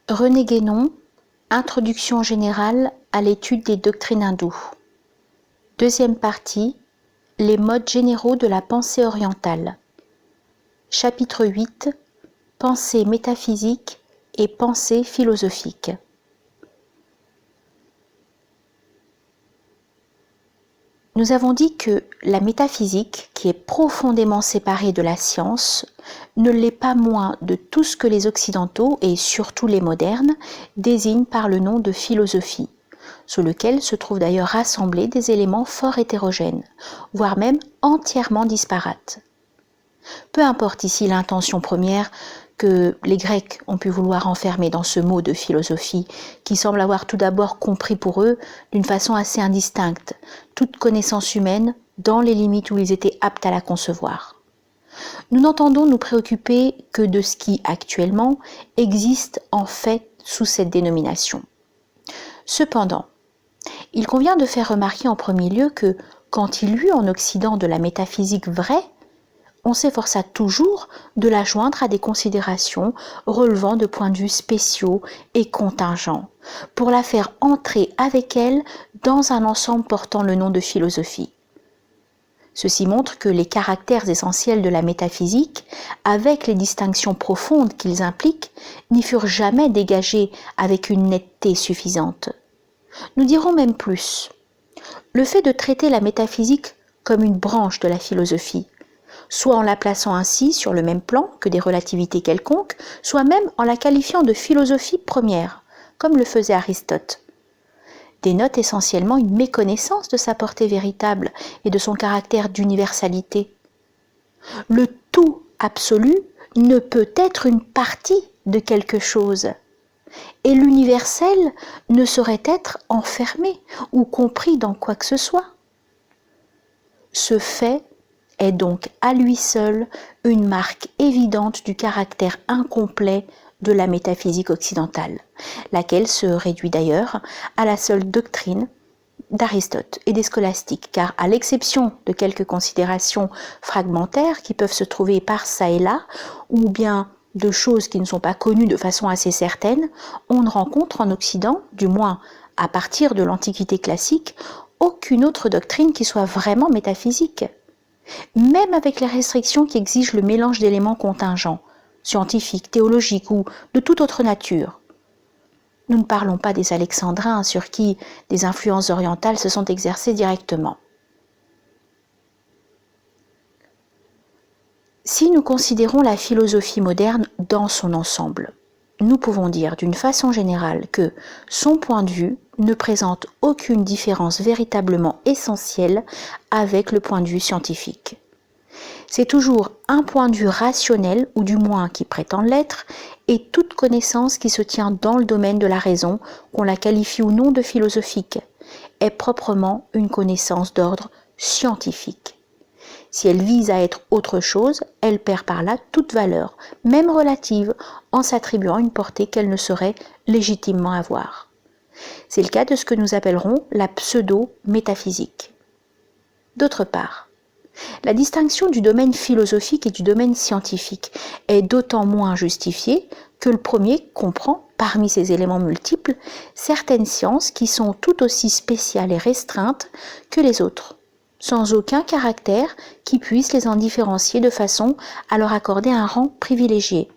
René Guénon, Introduction générale à l'étude des doctrines hindoues. Deuxième partie, les modes généraux de la pensée orientale. Chapitre 8, Pensée métaphysique et pensée philosophique. Nous avons dit que la métaphysique, qui est profondément séparée de la science, ne l'est pas moins de tout ce que les occidentaux, et surtout les modernes, désignent par le nom de philosophie, sous lequel se trouvent d'ailleurs rassemblés des éléments fort hétérogènes, voire même entièrement disparates. Peu importe ici l'intention première que les Grecs ont pu vouloir enfermer dans ce mot de philosophie, qui semble avoir tout d'abord compris pour eux, d'une façon assez indistincte, toute connaissance humaine dans les limites où ils étaient aptes à la concevoir. Nous n'entendons nous préoccuper que de ce qui, actuellement, existe en fait sous cette dénomination. Cependant, il convient de faire remarquer en premier lieu que, quand il y eut en Occident de la métaphysique vraie, on s'efforça toujours de la joindre à des considérations relevant de points de vue spéciaux et contingents, pour la faire entrer avec elle dans un ensemble portant le nom de philosophie. Ceci montre que les caractères essentiels de la métaphysique, avec les distinctions profondes qu'ils impliquent, n'y furent jamais dégagés avec une netteté suffisante. Nous dirons même plus. Le fait de traiter la métaphysique comme une branche de la philosophie, soit en la plaçant ainsi sur le même plan que des relativités quelconques, soit même en la qualifiant de philosophie première, comme le faisait Aristote, dénote essentiellement une méconnaissance de sa portée véritable et de son caractère d'universalité. Le tout absolu ne peut être une partie de quelque chose, et l'universel ne saurait être enfermé ou compris dans quoi que ce soit. Ce fait est donc à lui seul une marque évidente du caractère incomplet de la métaphysique occidentale, laquelle se réduit d'ailleurs à la seule doctrine d'Aristote et des scolastiques, car à l'exception de quelques considérations fragmentaires qui peuvent se trouver par çà et là, ou bien de choses qui ne sont pas connues de façon assez certaine, on ne rencontre en Occident, du moins à partir de l'Antiquité classique, aucune autre doctrine qui soit vraiment métaphysique. Même avec les restrictions qui exigent le mélange d'éléments contingents, scientifiques, théologiques ou de toute autre nature. Nous ne parlons pas des Alexandrins sur qui des influences orientales se sont exercées directement. Si nous considérons la philosophie moderne dans son ensemble, nous pouvons dire d'une façon générale que son point de vue ne présente aucune différence véritablement essentielle avec le point de vue scientifique. C'est toujours un point de vue rationnel, ou du moins qui prétend l'être, et toute connaissance qui se tient dans le domaine de la raison, qu'on la qualifie ou non de philosophique, est proprement une connaissance d'ordre scientifique. Si elle vise à être autre chose, elle perd par là toute valeur, même relative, en s'attribuant une portée qu'elle ne saurait légitimement avoir. C'est le cas de ce que nous appellerons la pseudo-métaphysique. D'autre part, la distinction du domaine philosophique et du domaine scientifique est d'autant moins justifiée que le premier comprend, parmi ses éléments multiples, certaines sciences qui sont tout aussi spéciales et restreintes que les autres, sans aucun caractère qui puisse les en différencier de façon à leur accorder un rang privilégié.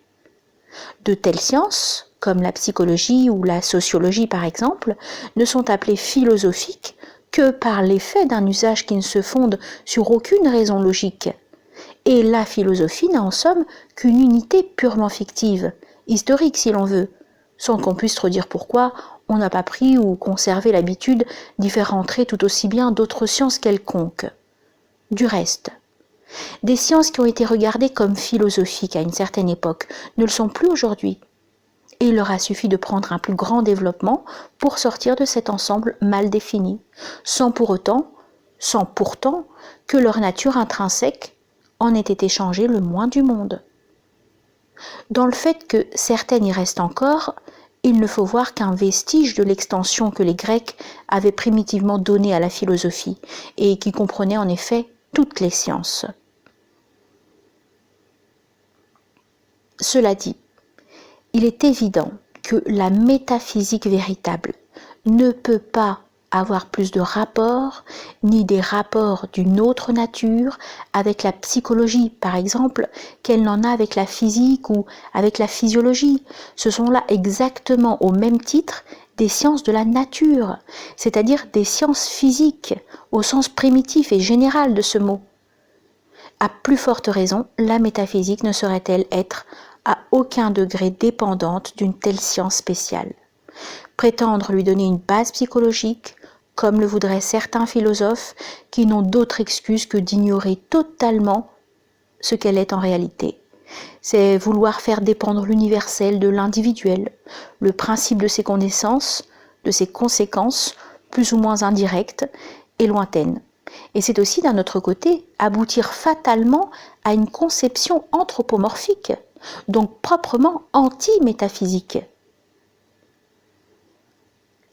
De telles sciences, comme la psychologie ou la sociologie par exemple, ne sont appelées philosophiques que par l'effet d'un usage qui ne se fonde sur aucune raison logique. Et la philosophie n'a en somme qu'une unité purement fictive, historique si l'on veut, sans qu'on puisse trop dire pourquoi on n'a pas pris ou conservé l'habitude d'y faire entrer tout aussi bien d'autres sciences quelconques. Du reste, des sciences qui ont été regardées comme philosophiques à une certaine époque ne le sont plus aujourd'hui. Et il leur a suffi de prendre un plus grand développement pour sortir de cet ensemble mal défini, sans pourtant que leur nature intrinsèque en ait été changée le moins du monde. Dans le fait que certaines y restent encore, il ne faut voir qu'un vestige de l'extension que les Grecs avaient primitivement donnée à la philosophie, et qui comprenait en effet toutes les sciences. Cela dit, il est évident que la métaphysique véritable ne peut pas avoir plus de rapports, ni des rapports d'une autre nature avec la psychologie, par exemple, qu'elle n'en a avec la physique ou avec la physiologie. Ce sont là exactement au même titre des sciences de la nature, c'est-à-dire des sciences physiques, au sens primitif et général de ce mot. À plus forte raison, la métaphysique ne saurait-elle être à aucun degré dépendante d'une telle science spéciale. Prétendre lui donner une base psychologique, comme le voudraient certains philosophes qui n'ont d'autre excuse que d'ignorer totalement ce qu'elle est en réalité. C'est vouloir faire dépendre l'universel de l'individuel, le principe de ses connaissances, de ses conséquences, plus ou moins indirectes et lointaines. Et c'est aussi d'un autre côté aboutir fatalement à une conception anthropomorphique, donc proprement anti-métaphysique.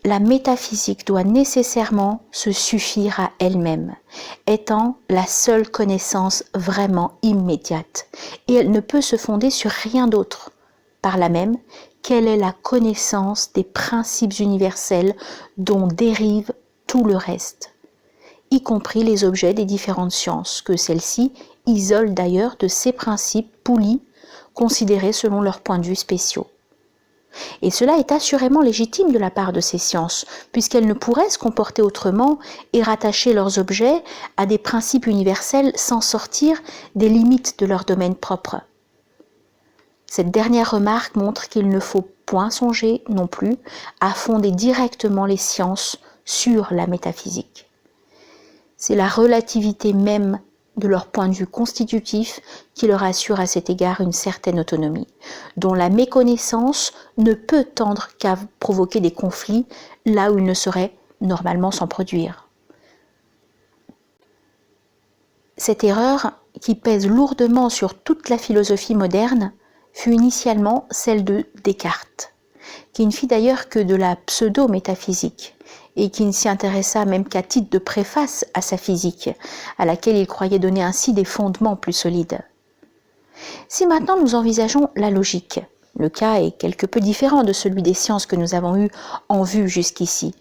La métaphysique doit nécessairement se suffire à elle-même, étant la seule connaissance vraiment immédiate, et elle ne peut se fonder sur rien d'autre. Par là même, quelle est la connaissance des principes universels dont dérive tout le reste, y compris les objets des différentes sciences, que celles-ci isolent d'ailleurs de ces principes polis, considérés selon leurs points de vue spéciaux. Et cela est assurément légitime de la part de ces sciences, puisqu'elles ne pourraient se comporter autrement et rattacher leurs objets à des principes universels sans sortir des limites de leur domaine propre. Cette dernière remarque montre qu'il ne faut point songer non plus à fonder directement les sciences sur la métaphysique. C'est la relativité même de leur point de vue constitutif qui leur assure à cet égard une certaine autonomie, dont la méconnaissance ne peut tendre qu'à provoquer des conflits là où il ne saurait normalement s'en produire. Cette erreur, qui pèse lourdement sur toute la philosophie moderne, fut initialement celle de Descartes, qui ne fit d'ailleurs que de la pseudo-métaphysique, et qui ne s'y intéressa même qu'à titre de préface à sa physique, à laquelle il croyait donner ainsi des fondements plus solides. Si maintenant nous envisageons la logique, le cas est quelque peu différent de celui des sciences que nous avons eues en vue jusqu'ici,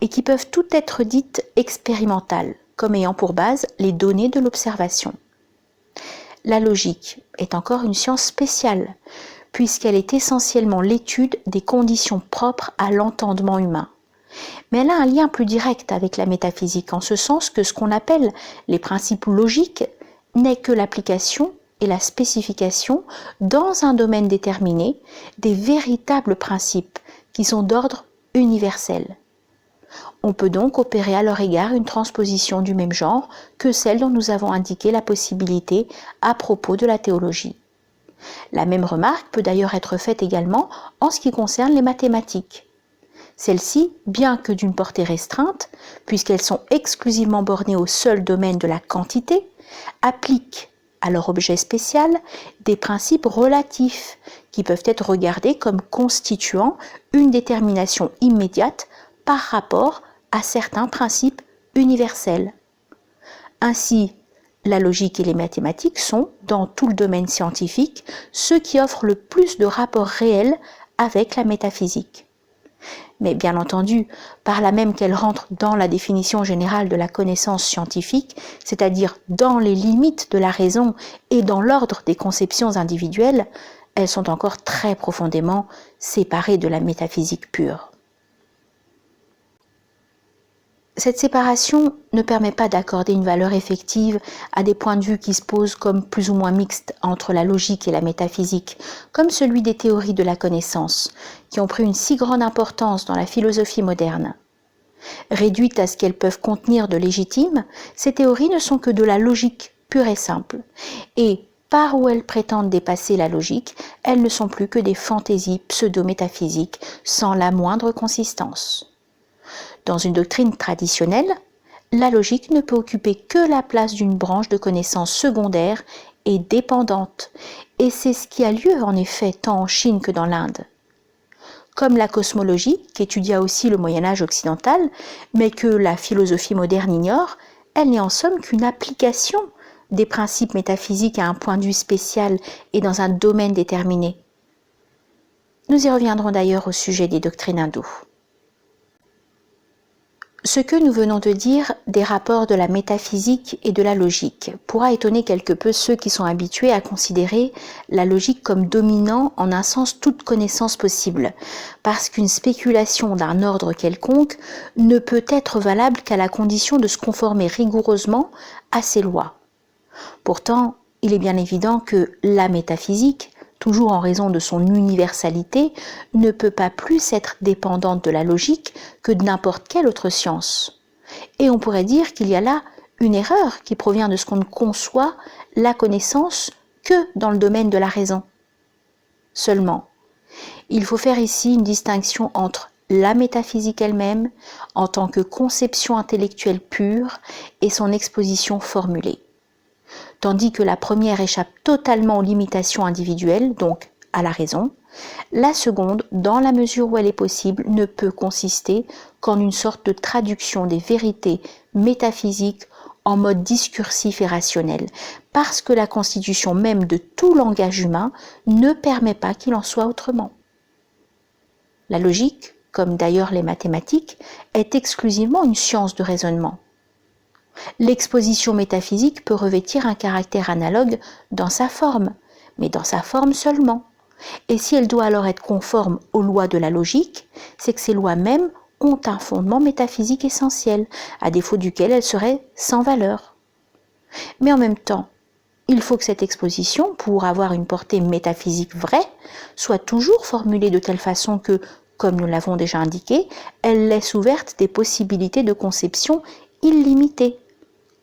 et qui peuvent toutes être dites expérimentales, comme ayant pour base les données de l'observation. La logique est encore une science spéciale, puisqu'elle est essentiellement l'étude des conditions propres à l'entendement humain. Mais elle a un lien plus direct avec la métaphysique, en ce sens que ce qu'on appelle les principes logiques n'est que l'application et la spécification dans un domaine déterminé des véritables principes qui sont d'ordre universel. On peut donc opérer à leur égard une transposition du même genre que celle dont nous avons indiqué la possibilité à propos de la théologie. La même remarque peut d'ailleurs être faite également en ce qui concerne les mathématiques. Celles-ci, bien que d'une portée restreinte, puisqu'elles sont exclusivement bornées au seul domaine de la quantité, appliquent à leur objet spécial des principes relatifs qui peuvent être regardés comme constituant une détermination immédiate par rapport à certains principes universels. Ainsi, la logique et les mathématiques sont, dans tout le domaine scientifique, ceux qui offrent le plus de rapports réels avec la métaphysique. Mais bien entendu, par là même qu'elles rentrent dans la définition générale de la connaissance scientifique, c'est-à-dire dans les limites de la raison et dans l'ordre des conceptions individuelles, elles sont encore très profondément séparées de la métaphysique pure. Cette séparation ne permet pas d'accorder une valeur effective à des points de vue qui se posent comme plus ou moins mixtes entre la logique et la métaphysique, comme celui des théories de la connaissance, qui ont pris une si grande importance dans la philosophie moderne. Réduites à ce qu'elles peuvent contenir de légitime, ces théories ne sont que de la logique pure et simple, et par où elles prétendent dépasser la logique, elles ne sont plus que des fantaisies pseudo-métaphysiques sans la moindre consistance. Dans une doctrine traditionnelle, la logique ne peut occuper que la place d'une branche de connaissances secondaires et dépendantes, et c'est ce qui a lieu en effet tant en Chine que dans l'Inde. Comme la cosmologie, qui étudia aussi le Moyen-Âge occidental, mais que la philosophie moderne ignore, elle n'est en somme qu'une application des principes métaphysiques à un point de vue spécial et dans un domaine déterminé. Nous y reviendrons d'ailleurs au sujet des doctrines hindoues. Ce que nous venons de dire des rapports de la métaphysique et de la logique pourra étonner quelque peu ceux qui sont habitués à considérer la logique comme dominant en un sens toute connaissance possible, parce qu'une spéculation d'un ordre quelconque ne peut être valable qu'à la condition de se conformer rigoureusement à ces lois. Pourtant, il est bien évident que la métaphysique, toujours en raison de son universalité, ne peut pas plus être dépendante de la logique que de n'importe quelle autre science. Et on pourrait dire qu'il y a là une erreur qui provient de ce qu'on ne conçoit la connaissance que dans le domaine de la raison. Seulement, il faut faire ici une distinction entre la métaphysique elle-même, en tant que conception intellectuelle pure, et son exposition formulée. Tandis que la première échappe totalement aux limitations individuelles, donc à la raison, la seconde, dans la mesure où elle est possible, ne peut consister qu'en une sorte de traduction des vérités métaphysiques en mode discursif et rationnel, parce que la constitution même de tout langage humain ne permet pas qu'il en soit autrement. La logique, comme d'ailleurs les mathématiques, est exclusivement une science de raisonnement. L'exposition métaphysique peut revêtir un caractère analogue dans sa forme, mais dans sa forme seulement. Et si elle doit alors être conforme aux lois de la logique, c'est que ces lois mêmes ont un fondement métaphysique essentiel, à défaut duquel elles seraient sans valeur. Mais en même temps, il faut que cette exposition, pour avoir une portée métaphysique vraie, soit toujours formulée de telle façon que, comme nous l'avons déjà indiqué, elle laisse ouvertes des possibilités de conception illimitées,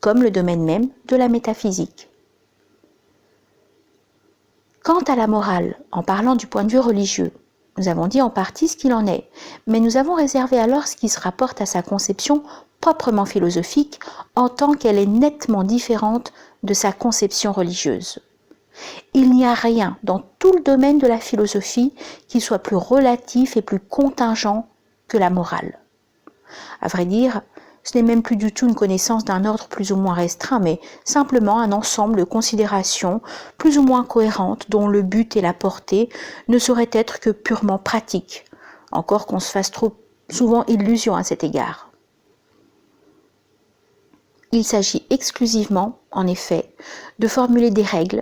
comme le domaine même de la métaphysique. Quant à la morale, en parlant du point de vue religieux, nous avons dit en partie ce qu'il en est, mais nous avons réservé alors ce qui se rapporte à sa conception proprement philosophique, en tant qu'elle est nettement différente de sa conception religieuse. Il n'y a rien dans tout le domaine de la philosophie qui soit plus relatif et plus contingent que la morale. À vrai dire, ce n'est même plus du tout une connaissance d'un ordre plus ou moins restreint, mais simplement un ensemble de considérations plus ou moins cohérentes dont le but et la portée ne sauraient être que purement pratiques, encore qu'on se fasse trop souvent illusion à cet égard. Il s'agit exclusivement, en effet, de formuler des règles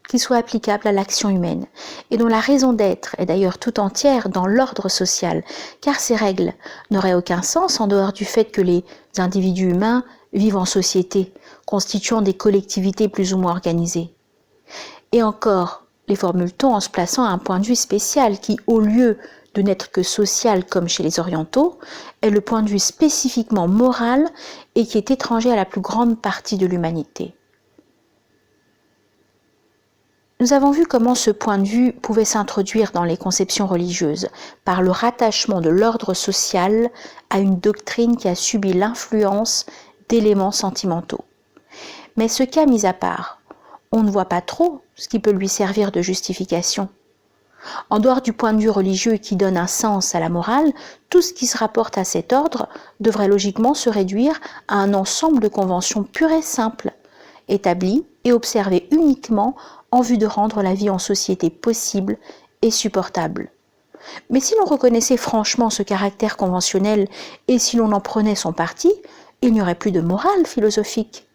qui soient applicables à l'action humaine, et dont la raison d'être est d'ailleurs tout entière dans l'ordre social, car ces règles n'auraient aucun sens en dehors du fait que les individus humains vivent en société, constituant des collectivités plus ou moins organisées. Et encore, les formule-t-on en se plaçant à un point de vue spécial qui, au lieu de n'être que social comme chez les orientaux, est le point de vue spécifiquement moral et qui est étranger à la plus grande partie de l'humanité. Nous avons vu comment ce point de vue pouvait s'introduire dans les conceptions religieuses par le rattachement de l'ordre social à une doctrine qui a subi l'influence d'éléments sentimentaux. Mais ce cas mis à part, on ne voit pas trop ce qui peut lui servir de justification. En dehors du point de vue religieux qui donne un sens à la morale, tout ce qui se rapporte à cet ordre devrait logiquement se réduire à un ensemble de conventions pures et simples, établies et observées uniquement en vue de rendre la vie en société possible et supportable. Mais si l'on reconnaissait franchement ce caractère conventionnel et si l'on en prenait son parti, il n'y aurait plus de morale philosophique.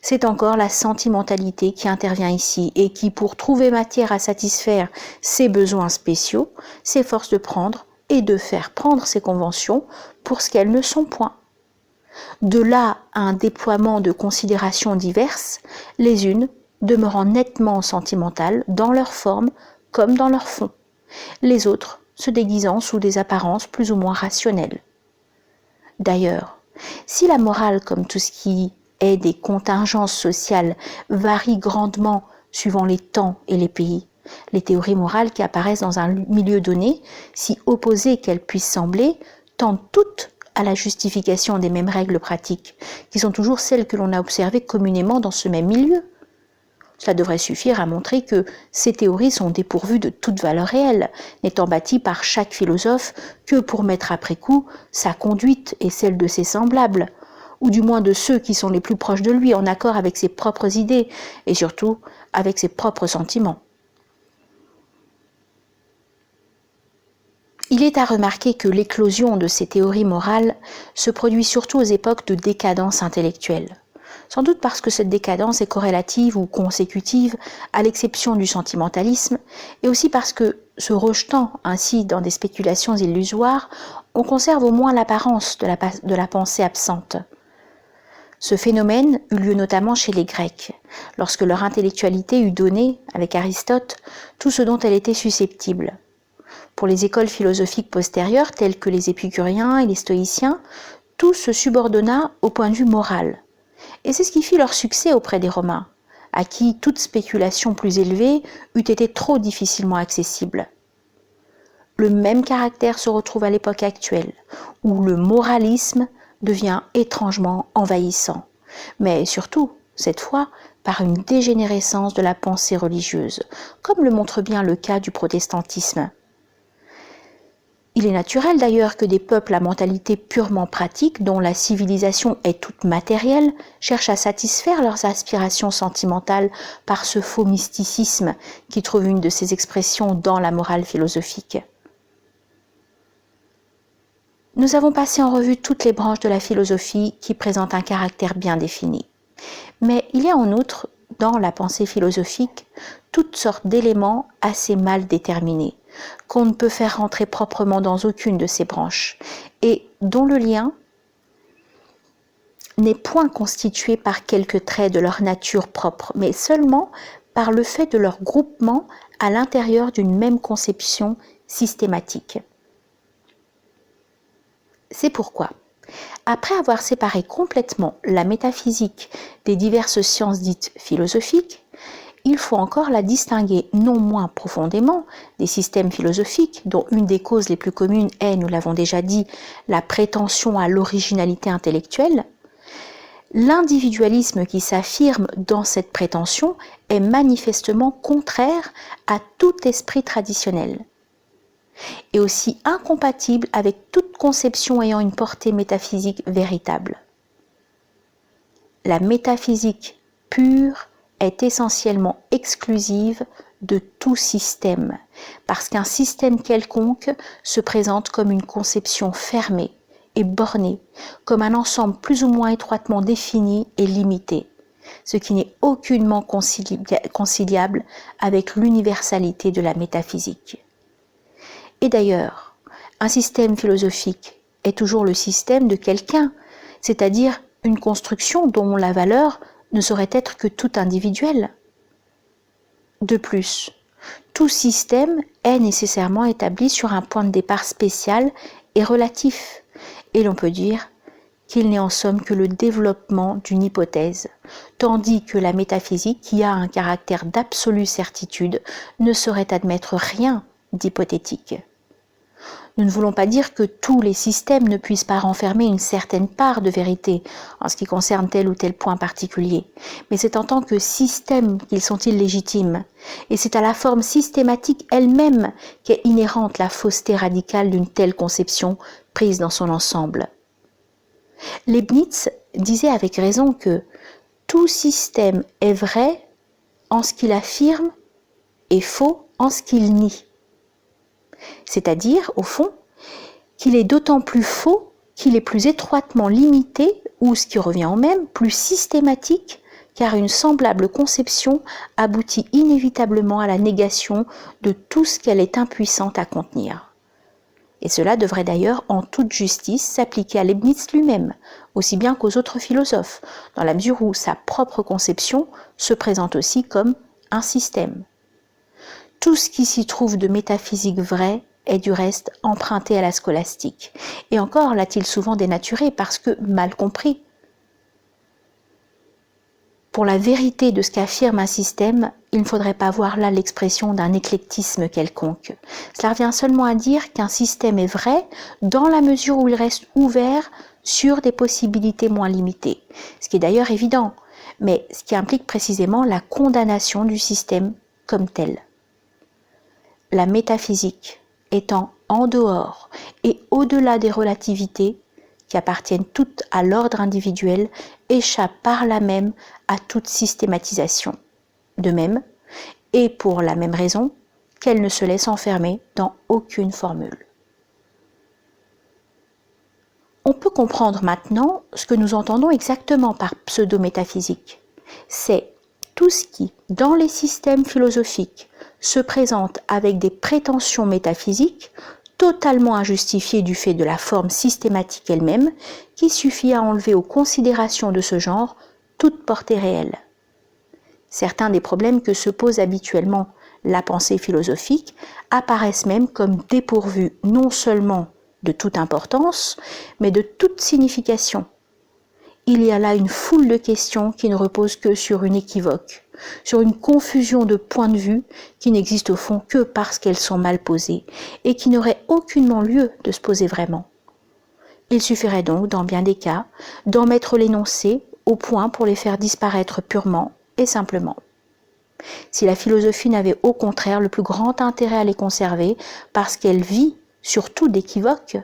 C'est encore la sentimentalité qui intervient ici et qui, pour trouver matière à satisfaire ses besoins spéciaux, s'efforce de prendre et de faire prendre ces conventions pour ce qu'elles ne sont point. De là à un déploiement de considérations diverses, les unes demeurant nettement sentimentales dans leur forme comme dans leur fond, les autres se déguisant sous des apparences plus ou moins rationnelles. D'ailleurs, si la morale, comme tout ce qui est des contingences sociales, varie grandement suivant les temps et les pays, les théories morales qui apparaissent dans un milieu donné, si opposées qu'elles puissent sembler, tendent toutes à la justification des mêmes règles pratiques, qui sont toujours celles que l'on a observées communément dans ce même milieu. Cela devrait suffire à montrer que ces théories sont dépourvues de toute valeur réelle, n'étant bâties par chaque philosophe que pour mettre après coup sa conduite et celle de ses semblables, ou du moins de ceux qui sont les plus proches de lui, en accord avec ses propres idées et surtout avec ses propres sentiments. Il est à remarquer que l'éclosion de ces théories morales se produit surtout aux époques de décadence intellectuelle. Sans doute parce que cette décadence est corrélative ou consécutive à l'exception du sentimentalisme, et aussi parce que, se rejetant ainsi dans des spéculations illusoires, on conserve au moins l'apparence de la pensée absente. Ce phénomène eut lieu notamment chez les Grecs, lorsque leur intellectualité eut donné, avec Aristote, tout ce dont elle était susceptible. Pour les écoles philosophiques postérieures, telles que les épicuriens et les stoïciens, tout se subordonna au point de vue moral. Et c'est ce qui fit leur succès auprès des Romains, à qui toute spéculation plus élevée eût été trop difficilement accessible. Le même caractère se retrouve à l'époque actuelle, où le moralisme devient étrangement envahissant, mais surtout, cette fois, par une dégénérescence de la pensée religieuse, comme le montre bien le cas du protestantisme. Il est naturel d'ailleurs que des peuples à mentalité purement pratique, dont la civilisation est toute matérielle, cherchent à satisfaire leurs aspirations sentimentales par ce faux mysticisme qui trouve une de ses expressions dans la morale philosophique. Nous avons passé en revue toutes les branches de la philosophie qui présentent un caractère bien défini. Mais il y a en outre, dans la pensée philosophique, toutes sortes d'éléments assez mal déterminés, qu'on ne peut faire rentrer proprement dans aucune de ces branches, et dont le lien n'est point constitué par quelques traits de leur nature propre, mais seulement par le fait de leur groupement à l'intérieur d'une même conception systématique. C'est pourquoi, après avoir séparé complètement la métaphysique des diverses sciences dites philosophiques, il faut encore la distinguer non moins profondément des systèmes philosophiques, dont une des causes les plus communes est, nous l'avons déjà dit, la prétention à l'originalité intellectuelle. L'individualisme qui s'affirme dans cette prétention est manifestement contraire à tout esprit traditionnel, et aussi incompatible avec toute conception ayant une portée métaphysique véritable. La métaphysique pure est essentiellement exclusive de tout système, parce qu'un système quelconque se présente comme une conception fermée et bornée, comme un ensemble plus ou moins étroitement défini et limité, ce qui n'est aucunement conciliable avec l'universalité de la métaphysique. Et d'ailleurs, un système philosophique est toujours le système de quelqu'un, c'est-à-dire une construction dont la valeur ne saurait être que tout individuelle. De plus, tout système est nécessairement établi sur un point de départ spécial et relatif, et l'on peut dire qu'il n'est en somme que le développement d'une hypothèse, tandis que la métaphysique, qui a un caractère d'absolue certitude, ne saurait admettre rien d'hypothétique. Nous ne voulons pas dire que tous les systèmes ne puissent pas renfermer une certaine part de vérité en ce qui concerne tel ou tel point particulier, mais c'est en tant que système qu'ils sont illégitimes, et c'est à la forme systématique elle-même qu'est inhérente la fausseté radicale d'une telle conception prise dans son ensemble. Leibniz disait avec raison que tout système est vrai en ce qu'il affirme et faux en ce qu'il nie. C'est-à-dire, au fond, qu'il est d'autant plus faux qu'il est plus étroitement limité, ou ce qui revient au même, plus systématique, car une semblable conception aboutit inévitablement à la négation de tout ce qu'elle est impuissante à contenir. Et cela devrait d'ailleurs en toute justice s'appliquer à Leibniz lui-même, aussi bien qu'aux autres philosophes, dans la mesure où sa propre conception se présente aussi comme un système. Tout ce qui s'y trouve de métaphysique vrai est du reste emprunté à la scolastique, et encore l'a-t-il souvent dénaturé parce que mal compris. Pour la vérité de ce qu'affirme un système, il ne faudrait pas voir là l'expression d'un éclectisme quelconque. Cela revient seulement à dire qu'un système est vrai dans la mesure où il reste ouvert sur des possibilités moins limitées, ce qui est d'ailleurs évident, mais ce qui implique précisément la condamnation du système comme tel. La métaphysique étant en dehors et au-delà des relativités qui appartiennent toutes à l'ordre individuel, échappe par là même à toute systématisation. De même, et pour la même raison, qu'elle ne se laisse enfermer dans aucune formule. On peut comprendre maintenant ce que nous entendons exactement par pseudo-métaphysique. C'est tout ce qui, dans les systèmes philosophiques, se présente avec des prétentions métaphysiques totalement injustifiées du fait de la forme systématique elle-même, qui suffit à enlever aux considérations de ce genre toute portée réelle. Certains des problèmes que se pose habituellement la pensée philosophique apparaissent même comme dépourvus non seulement de toute importance, mais de toute signification. Il y a là une foule de questions qui ne reposent que sur une équivoque, sur une confusion de points de vue qui n'existent au fond que parce qu'elles sont mal posées et qui n'auraient aucunement lieu de se poser vraiment. Il suffirait donc, dans bien des cas, d'en mettre l'énoncé au point pour les faire disparaître purement et simplement. Si la philosophie n'avait au contraire le plus grand intérêt à les conserver parce qu'elle vit surtout d'équivoques.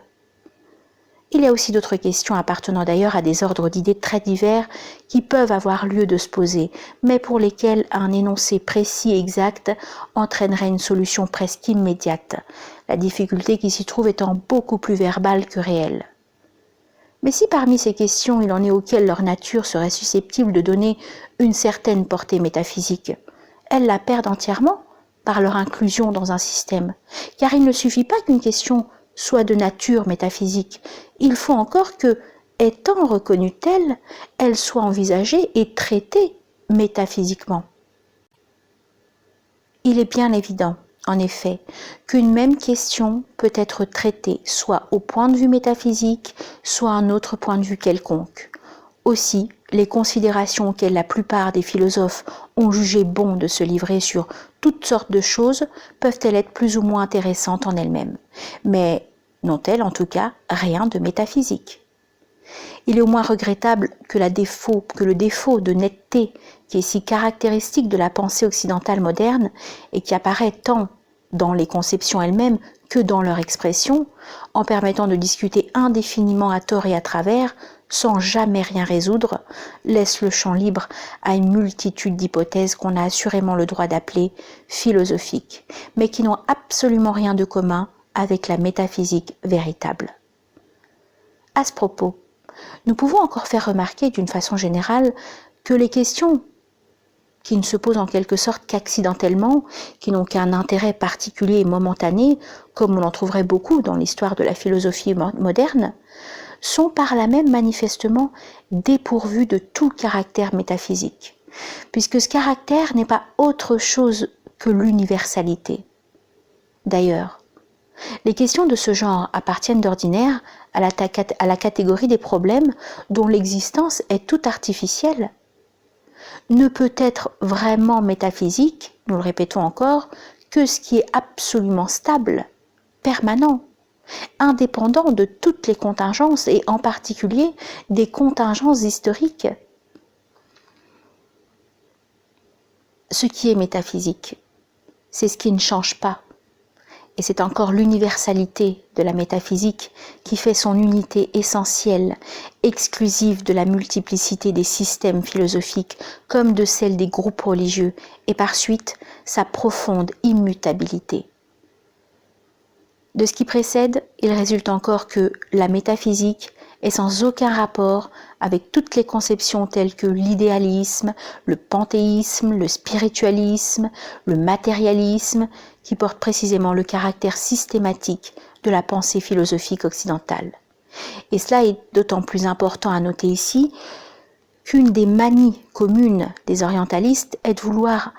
Il y a aussi d'autres questions appartenant d'ailleurs à des ordres d'idées très divers qui peuvent avoir lieu de se poser, mais pour lesquelles un énoncé précis et exact entraînerait une solution presque immédiate, la difficulté qui s'y trouve étant beaucoup plus verbale que réelle. Mais si parmi ces questions il en est auxquelles leur nature serait susceptible de donner une certaine portée métaphysique, elles la perdent entièrement par leur inclusion dans un système, car il ne suffit pas qu'une question soit de nature métaphysique, il faut encore que, étant reconnue telle, elle soit envisagée et traitée métaphysiquement. Il est bien évident, en effet, qu'une même question peut être traitée soit au point de vue métaphysique, soit à un autre point de vue quelconque. Aussi, les considérations auxquelles la plupart des philosophes ont jugé bon de se livrer sur toutes sortes de choses peuvent-elles être plus ou moins intéressantes en elles-mêmes, mais n'ont-elles en tout cas rien de métaphysique. Il est au moins regrettable que le défaut de netteté qui est si caractéristique de la pensée occidentale moderne et qui apparaît tant dans les conceptions elles-mêmes que dans leur expression, en permettant de discuter indéfiniment à tort et à travers, sans jamais rien résoudre, laisse le champ libre à une multitude d'hypothèses qu'on a assurément le droit d'appeler philosophiques, mais qui n'ont absolument rien de commun avec la métaphysique véritable. À ce propos, nous pouvons encore faire remarquer d'une façon générale que les questions qui ne se posent en quelque sorte qu'accidentellement, qui n'ont qu'un intérêt particulier et momentané, comme on en trouverait beaucoup dans l'histoire de la philosophie moderne, sont par là même manifestement dépourvues de tout caractère métaphysique, puisque ce caractère n'est pas autre chose que l'universalité. D'ailleurs, les questions de ce genre appartiennent d'ordinaire à la catégorie des problèmes dont l'existence est toute artificielle. Ne peut être vraiment métaphysique, nous le répétons encore, que ce qui est absolument stable, permanent, indépendant de toutes les contingences et en particulier des contingences historiques. Ce qui est métaphysique, c'est ce qui ne change pas. Et c'est encore l'universalité de la métaphysique qui fait son unité essentielle, exclusive de la multiplicité des systèmes philosophiques comme de celle des groupes religieux, et par suite sa profonde immutabilité. De ce qui précède, il résulte encore que la métaphysique est sans aucun rapport avec toutes les conceptions telles que l'idéalisme, le panthéisme, le spiritualisme, le matérialisme, qui portent précisément le caractère systématique de la pensée philosophique occidentale. Et cela est d'autant plus important à noter ici qu'une des manies communes des orientalistes est de vouloir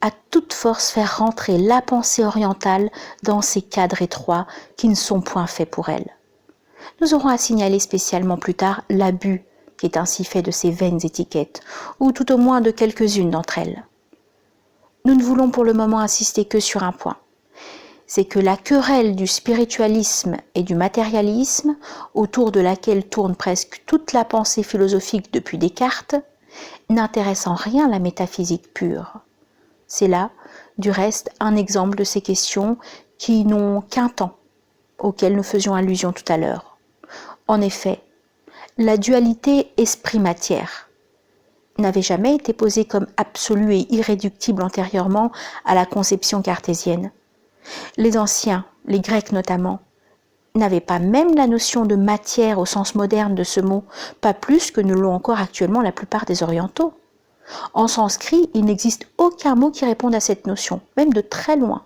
à toute force faire rentrer la pensée orientale dans ces cadres étroits qui ne sont point faits pour elle. Nous aurons à signaler spécialement plus tard l'abus qui est ainsi fait de ces vaines étiquettes, ou tout au moins de quelques-unes d'entre elles. Nous ne voulons pour le moment insister que sur un point, c'est que la querelle du spiritualisme et du matérialisme, autour de laquelle tourne presque toute la pensée philosophique depuis Descartes, n'intéresse en rien la métaphysique pure. C'est là, du reste, un exemple de ces questions qui n'ont qu'un temps, auxquelles nous faisions allusion tout à l'heure. En effet, la dualité esprit-matière n'avait jamais été posée comme absolue et irréductible antérieurement à la conception cartésienne. Les anciens, les Grecs notamment, n'avaient pas même la notion de matière au sens moderne de ce mot, pas plus que ne l'ont encore actuellement la plupart des orientaux. En sanskrit, il n'existe aucun mot qui réponde à cette notion, même de très loin.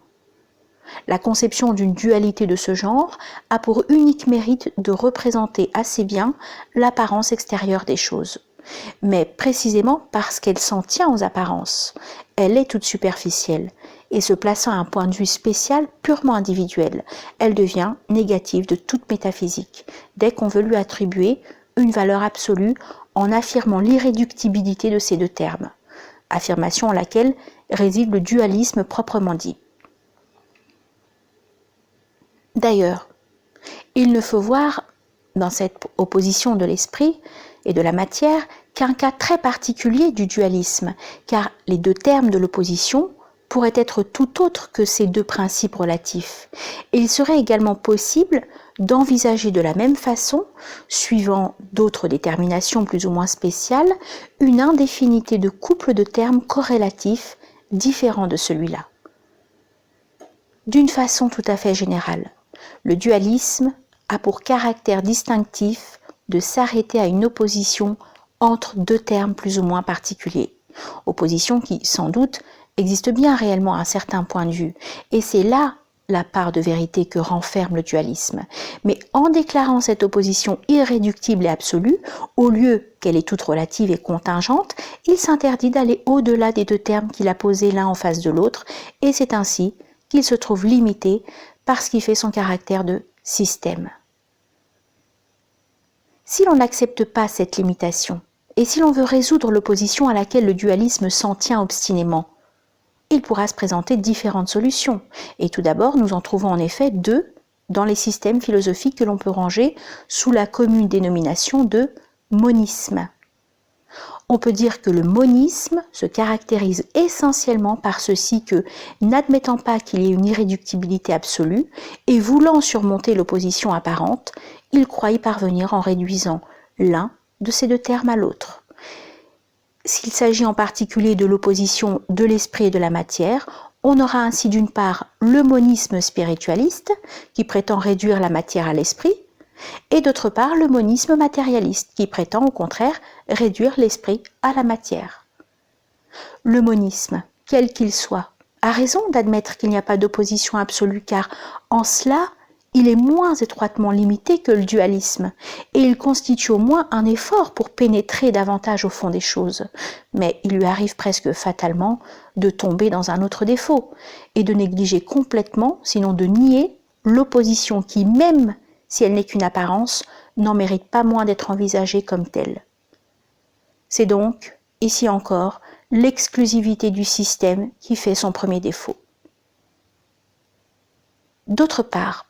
La conception d'une dualité de ce genre a pour unique mérite de représenter assez bien l'apparence extérieure des choses. Mais précisément parce qu'elle s'en tient aux apparences, elle est toute superficielle, et se plaçant à un point de vue spécial purement individuel, elle devient négative de toute métaphysique, dès qu'on veut lui attribuer une valeur absolue en affirmant l'irréductibilité de ces deux termes, affirmation en laquelle réside le dualisme proprement dit. D'ailleurs, il ne faut voir dans cette opposition de l'esprit et de la matière qu'un cas très particulier du dualisme, car les deux termes de l'opposition pourraient être tout autres que ces deux principes relatifs. Et il serait également possible d'envisager de la même façon, suivant d'autres déterminations plus ou moins spéciales, une indéfinité de couples de termes corrélatifs différents de celui-là. D'une façon tout à fait générale, le dualisme a pour caractère distinctif de s'arrêter à une opposition entre deux termes plus ou moins particuliers. Opposition qui, sans doute, existe bien réellement à un certain point de vue. Et c'est là la part de vérité que renferme le dualisme. Mais en déclarant cette opposition irréductible et absolue, au lieu qu'elle est toute relative et contingente, il s'interdit d'aller au-delà des deux termes qu'il a posés l'un en face de l'autre, et c'est ainsi qu'il se trouve limité par ce qui fait son caractère de système. Si l'on n'accepte pas cette limitation, et si l'on veut résoudre l'opposition à laquelle le dualisme s'en tient obstinément, il pourra se présenter différentes solutions. Et tout d'abord, nous en trouvons en effet deux dans les systèmes philosophiques que l'on peut ranger sous la commune dénomination de monisme. On peut dire que le monisme se caractérise essentiellement par ceci que, n'admettant pas qu'il y ait une irréductibilité absolue et voulant surmonter l'opposition apparente, il croit y parvenir en réduisant l'un de ces deux termes à l'autre. S'il s'agit en particulier de l'opposition de l'esprit et de la matière, on aura ainsi d'une part le monisme spiritualiste, qui prétend réduire la matière à l'esprit, et d'autre part le monisme matérialiste, qui prétend au contraire réduire l'esprit à la matière. Le monisme, quel qu'il soit, a raison d'admettre qu'il n'y a pas d'opposition absolue, car en cela, il est moins étroitement limité que le dualisme, et il constitue au moins un effort pour pénétrer davantage au fond des choses. Mais il lui arrive presque fatalement de tomber dans un autre défaut, et de négliger complètement, sinon de nier, l'opposition qui, même si elle n'est qu'une apparence, n'en mérite pas moins d'être envisagée comme telle. C'est donc, ici encore, l'exclusivité du système qui fait son premier défaut. D'autre part,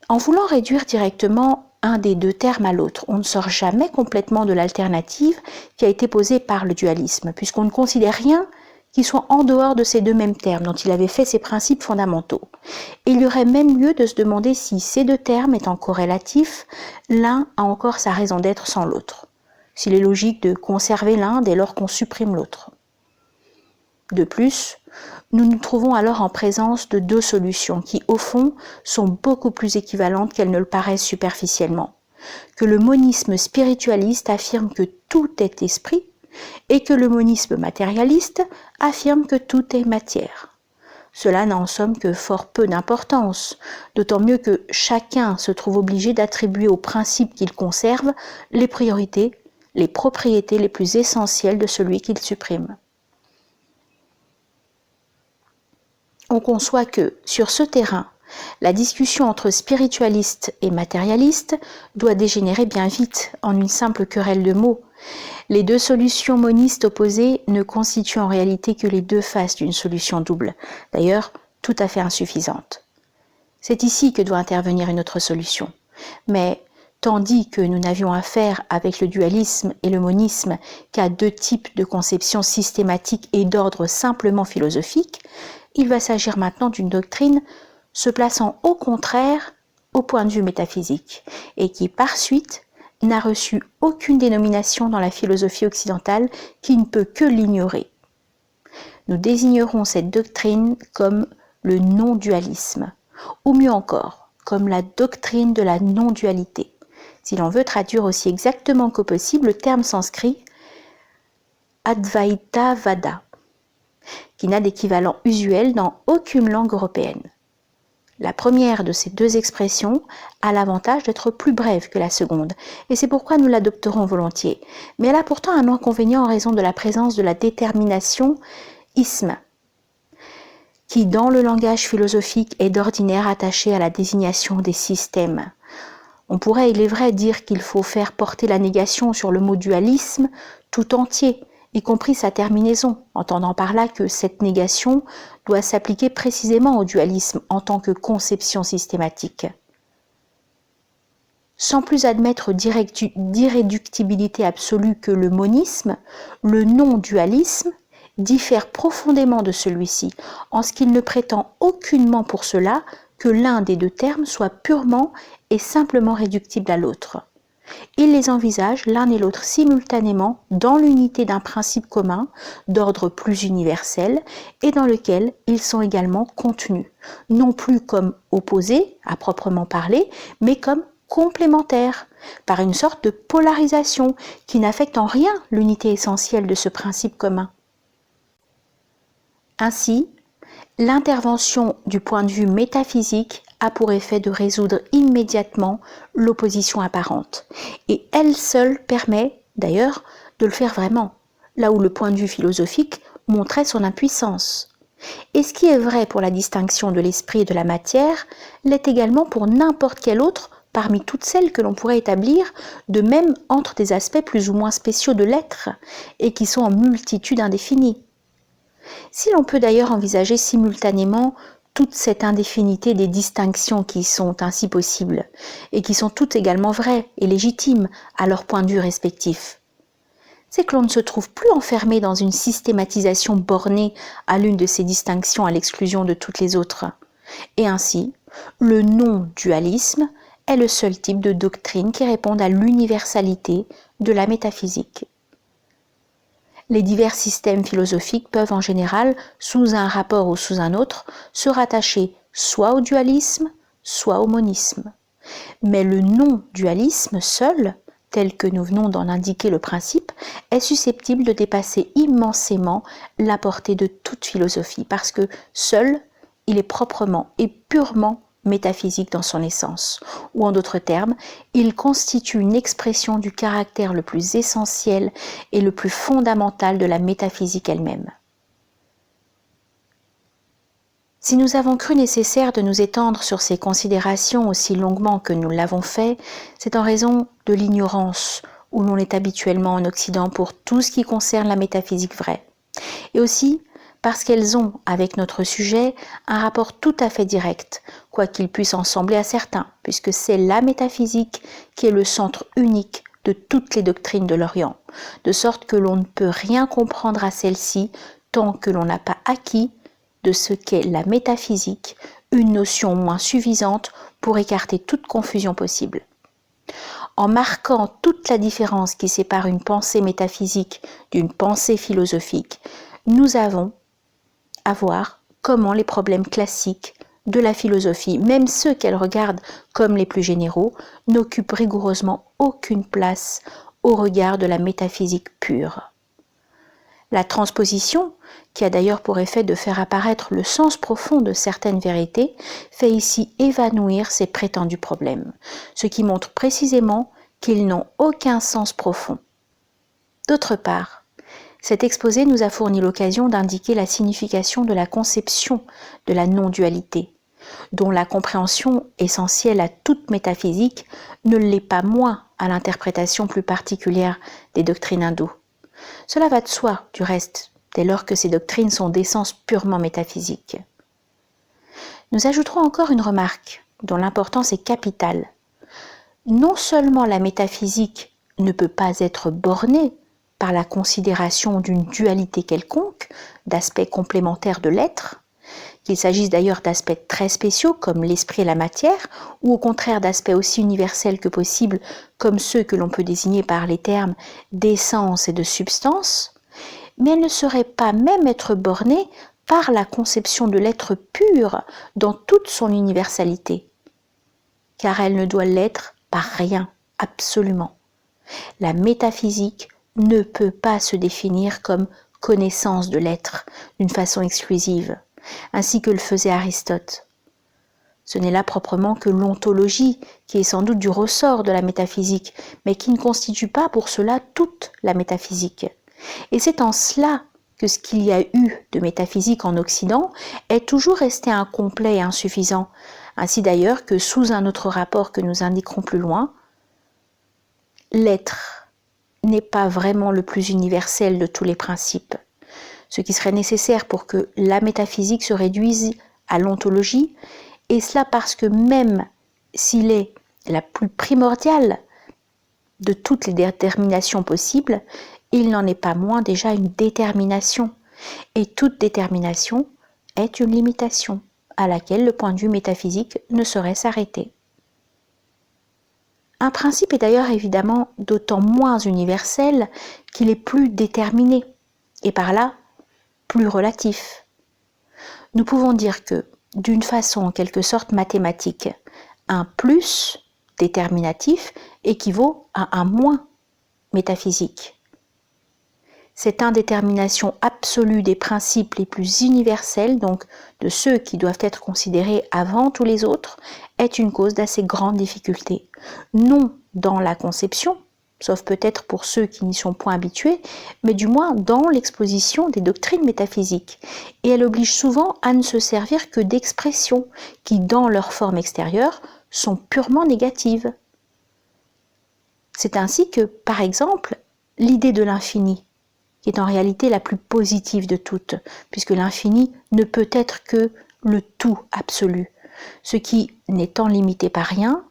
en voulant réduire directement un des deux termes à l'autre, on ne sort jamais complètement de l'alternative qui a été posée par le dualisme, puisqu'on ne considère rien qui soit en dehors de ces deux mêmes termes dont il avait fait ses principes fondamentaux. Et il y aurait même lieu de se demander si ces deux termes étant corrélatifs, l'un a encore sa raison d'être sans l'autre, s'il est logique de conserver l'un dès lors qu'on supprime l'autre. De plus, nous nous trouvons alors en présence de deux solutions qui, au fond, sont beaucoup plus équivalentes qu'elles ne le paraissent superficiellement. Que le monisme spiritualiste affirme que tout est esprit et que le monisme matérialiste affirme que tout est matière. Cela n'a en somme que fort peu d'importance, d'autant mieux que chacun se trouve obligé d'attribuer aux principes qu'il conserve les priorités, les propriétés les plus essentielles de celui qu'il supprime. On conçoit que, sur ce terrain, la discussion entre spiritualistes et matérialistes doit dégénérer bien vite en une simple querelle de mots. Les deux solutions monistes opposées ne constituent en réalité que les deux faces d'une solution double, d'ailleurs tout à fait insuffisante. C'est ici que doit intervenir une autre solution. Mais tandis que nous n'avions affaire avec le dualisme et le monisme qu'à deux types de conceptions systématiques et d'ordre simplement philosophique, il va s'agir maintenant d'une doctrine se plaçant au contraire au point de vue métaphysique et qui par suite n'a reçu aucune dénomination dans la philosophie occidentale qui ne peut que l'ignorer. Nous désignerons cette doctrine comme le non-dualisme, ou mieux encore, comme la doctrine de la non-dualité. Si l'on veut traduire aussi exactement que possible le terme sanskrit Advaita Vada, qui n'a d'équivalent usuel dans aucune langue européenne. La première de ces deux expressions a l'avantage d'être plus brève que la seconde, et c'est pourquoi nous l'adopterons volontiers. Mais elle a pourtant un inconvénient en raison de la présence de la détermination isme, qui dans le langage philosophique est d'ordinaire attachée à la désignation des systèmes. On pourrait, il est vrai, dire qu'il faut faire porter la négation sur le mot dualisme tout entier, y compris sa terminaison, entendant par là que cette négation doit s'appliquer précisément au dualisme en tant que conception systématique. Sans plus admettre d'irréductibilité absolue que le monisme, le non-dualisme diffère profondément de celui-ci, en ce qu'il ne prétend aucunement pour cela que l'un des deux termes soit purement et simplement réductible à l'autre. Il les envisage l'un et l'autre simultanément dans l'unité d'un principe commun d'ordre plus universel et dans lequel ils sont également contenus, non plus comme opposés à proprement parler, mais comme complémentaires, par une sorte de polarisation qui n'affecte en rien l'unité essentielle de ce principe commun. Ainsi, l'intervention du point de vue métaphysique a pour effet de résoudre immédiatement l'opposition apparente. Et elle seule permet, d'ailleurs, de le faire vraiment, là où le point de vue philosophique montrait son impuissance. Et ce qui est vrai pour la distinction de l'esprit et de la matière, l'est également pour n'importe quel autre parmi toutes celles que l'on pourrait établir, de même entre des aspects plus ou moins spéciaux de l'être, et qui sont en multitude indéfinie. Si l'on peut d'ailleurs envisager simultanément toute cette indéfinité des distinctions qui sont ainsi possibles, et qui sont toutes également vraies et légitimes à leur point de vue respectif, c'est que l'on ne se trouve plus enfermé dans une systématisation bornée à l'une de ces distinctions à l'exclusion de toutes les autres. Et ainsi, le non-dualisme est le seul type de doctrine qui réponde à l'universalité de la métaphysique. Les divers systèmes philosophiques peuvent en général, sous un rapport ou sous un autre, se rattacher soit au dualisme, soit au monisme. Mais le non-dualisme seul, tel que nous venons d'en indiquer le principe, est susceptible de dépasser immensément la portée de toute philosophie, parce que seul, il est proprement et purement métaphysique dans son essence, ou en d'autres termes, il constitue une expression du caractère le plus essentiel et le plus fondamental de la métaphysique elle-même. Si nous avons cru nécessaire de nous étendre sur ces considérations aussi longuement que nous l'avons fait, c'est en raison de l'ignorance où l'on est habituellement en Occident pour tout ce qui concerne la métaphysique vraie, et aussi parce qu'elles ont, avec notre sujet, un rapport tout à fait direct, quoiqu'il puisse en sembler à certains, puisque c'est la métaphysique qui est le centre unique de toutes les doctrines de l'Orient, de sorte que l'on ne peut rien comprendre à celle-ci tant que l'on n'a pas acquis de ce qu'est la métaphysique, une notion au moins suffisante pour écarter toute confusion possible. En marquant toute la différence qui sépare une pensée métaphysique d'une pensée philosophique, nous avons à voir comment les problèmes classiques de la philosophie, même ceux qu'elle regarde comme les plus généraux, n'occupent rigoureusement aucune place au regard de la métaphysique pure. La transposition, qui a d'ailleurs pour effet de faire apparaître le sens profond de certaines vérités, fait ici évanouir ces prétendus problèmes, ce qui montre précisément qu'ils n'ont aucun sens profond. D'autre part, cet exposé nous a fourni l'occasion d'indiquer la signification de la conception de la non-dualité, dont la compréhension essentielle à toute métaphysique ne l'est pas moins à l'interprétation plus particulière des doctrines hindoues. Cela va de soi, du reste, dès lors que ces doctrines sont d'essence purement métaphysique. Nous ajouterons encore une remarque, dont l'importance est capitale. Non seulement la métaphysique ne peut pas être bornée par la considération d'une dualité quelconque, d'aspects complémentaires de l'être, qu'il s'agisse d'ailleurs d'aspects très spéciaux comme l'esprit et la matière, ou au contraire d'aspects aussi universels que possible comme ceux que l'on peut désigner par les termes d'essence et de substance, mais elle ne saurait pas même être bornée par la conception de l'être pur dans toute son universalité. car elle ne doit l'être par rien, absolument. La métaphysique ne peut pas se définir comme connaissance de l'être d'une façon exclusive, ainsi que le faisait Aristote. Ce n'est là proprement que l'ontologie, qui est sans doute du ressort de la métaphysique, mais qui ne constitue pas pour cela toute la métaphysique. Et c'est en cela que ce qu'il y a eu de métaphysique en Occident est toujours resté incomplet et insuffisant, ainsi d'ailleurs que sous un autre rapport que nous indiquerons plus loin, l'être n'est pas vraiment le plus universel de tous les principes. Ce qui serait nécessaire pour que la métaphysique se réduise à l'ontologie, et cela parce que même s'il est la plus primordiale de toutes les déterminations possibles, il n'en est pas moins déjà une détermination. Et toute détermination est une limitation à laquelle le point de vue métaphysique ne saurait s'arrêter. Un principe est d'ailleurs évidemment d'autant moins universel qu'il est plus déterminé, et par là plus relatif. Nous pouvons dire que, d'une façon en quelque sorte mathématique, un plus déterminatif équivaut à un moins métaphysique. Cette indétermination absolue des principes les plus universels, donc de ceux qui doivent être considérés avant tous les autres, est une cause d'assez grande difficulté. Non dans la conception, sauf peut-être pour ceux qui n'y sont point habitués, mais du moins dans l'exposition des doctrines métaphysiques. Et elle oblige souvent à ne se servir que d'expressions qui, dans leur forme extérieure, sont purement négatives. C'est ainsi que, par exemple, l'idée de l'infini, qui est en réalité la plus positive de toutes, puisque l'infini ne peut être que le tout absolu. Ce qui, n'étant limité par rien,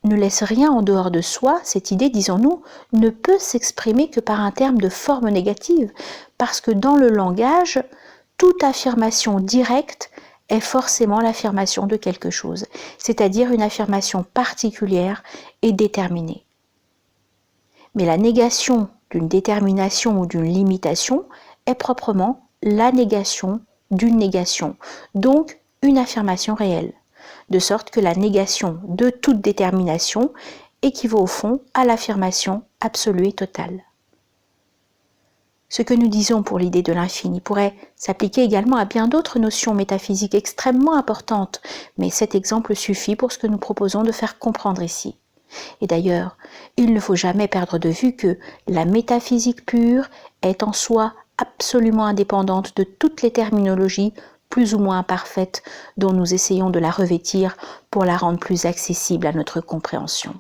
ne laisse rien en dehors de soi, cette idée, disons-nous, ne peut s'exprimer que par un terme de forme négative, parce que dans le langage, toute affirmation directe est forcément l'affirmation de quelque chose, c'est-à-dire une affirmation particulière et déterminée. Mais la négation d'une détermination ou d'une limitation est proprement la négation d'une négation, donc une affirmation réelle, de sorte que la négation de toute détermination équivaut au fond à l'affirmation absolue et totale. Ce que nous disons pour l'idée de l'infini pourrait s'appliquer également à bien d'autres notions métaphysiques extrêmement importantes, mais cet exemple suffit pour ce que nous proposons de faire comprendre ici. Et d'ailleurs, il ne faut jamais perdre de vue que la métaphysique pure est en soi absolument indépendante de toutes les terminologies plus ou moins imparfaites dont nous essayons de la revêtir pour la rendre plus accessible à notre compréhension.